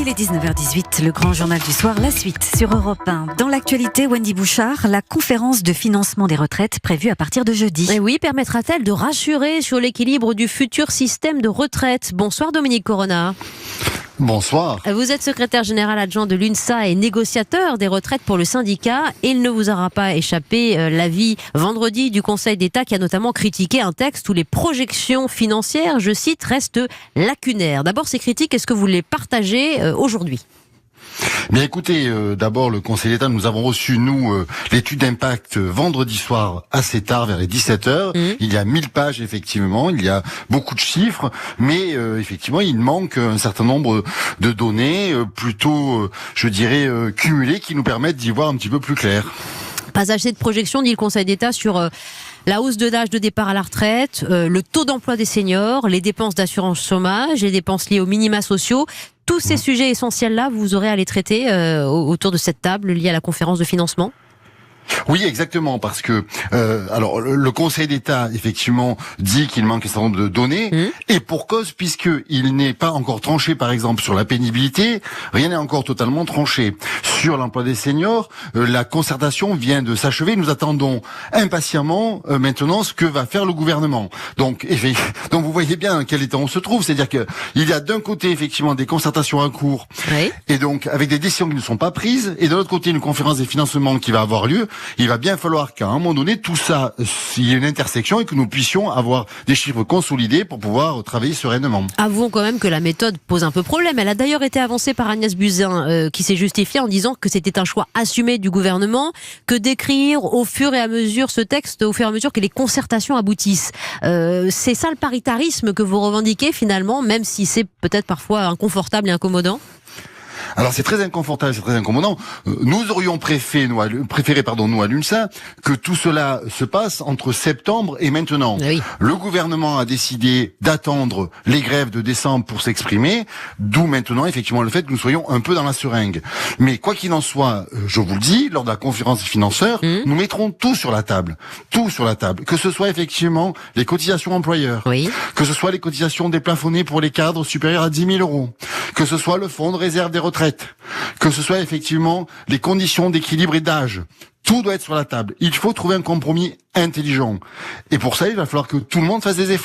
Il est 19h18, le grand journal du soir, la suite sur Europe 1. Dans l'actualité, Wendy Bouchard, la conférence de financement des retraites prévue à partir de jeudi. Et oui, permettra-t-elle de rassurer sur l'équilibre du futur système de retraite? Bonsoir Dominique Corona. Bonsoir. Vous êtes secrétaire général adjoint de l'UNSA et négociateur des retraites pour le syndicat. Et il ne vous aura pas échappé l'avis vendredi du Conseil d'État qui a notamment critiqué un texte où les projections financières, je cite, restent lacunaires. D'abord, ces critiques, est-ce que vous les partagez aujourd'hui ? Bien écoutez, d'abord le Conseil d'État, nous avons reçu l'étude d'impact vendredi soir assez tard, vers les 17h. Il y a 1000 pages effectivement, il y a beaucoup de chiffres, mais effectivement il manque un certain nombre de données plutôt, je dirais, cumulées qui nous permettent d'y voir un petit peu plus clair. Pas assez de projections, dit le Conseil d'État, sur la hausse de l'âge de départ à la retraite, le taux d'emploi des seniors, les dépenses d'assurance chômage, les dépenses liées aux minima sociaux. Tous ces sujets essentiels-là, vous aurez à les traiter autour de cette table liée à la conférence de financement ? Oui, exactement, parce que alors le Conseil d'État effectivement dit qu'il manque un certain nombre de données, et pour cause, puisque il n'est pas encore tranché, par exemple sur la pénibilité, rien n'est encore totalement tranché. Sur l'emploi des seniors, la concertation vient de s'achever. Nous attendons impatiemment maintenant ce que va faire le gouvernement. Donc vous voyez bien quel état on se trouve, c'est-à-dire que il y a d'un côté effectivement des concertations en cours, et donc avec des décisions qui ne sont pas prises, et de l'autre côté une conférence des financements qui va avoir lieu. Il va bien falloir qu'à un moment donné, tout ça, il y ait une intersection et que nous puissions avoir des chiffres consolidés pour pouvoir travailler sereinement. Avouons quand même que la méthode pose un peu problème. Elle a d'ailleurs été avancée par Agnès Buzyn, qui s'est justifiée en disant que c'était un choix assumé du gouvernement que d'écrire au fur et à mesure ce texte, au fur et à mesure que les concertations aboutissent. C'est ça le paritarisme que vous revendiquez finalement, même si c'est peut-être parfois inconfortable et incommodant ? Alors c'est très inconfortable, c'est très incommodant. Nous aurions préféré, nous à l'UNSA, que tout cela se passe entre septembre et maintenant. Oui. Le gouvernement a décidé d'attendre les grèves de décembre pour s'exprimer, d'où maintenant effectivement le fait que nous soyons un peu dans la seringue. Mais quoi qu'il en soit, je vous le dis, lors de la conférence des financeurs, nous mettrons tout sur la table. Tout sur la table. Que ce soit effectivement les cotisations employeurs, que ce soit les cotisations déplafonnées pour les cadres supérieurs à 10 000 euros, que ce soit le fonds de réserve des retraites, que ce soit effectivement les conditions d'équilibre et d'âge. Tout doit être sur la table. Il faut trouver un compromis intelligent. Et pour ça, il va falloir que tout le monde fasse des efforts.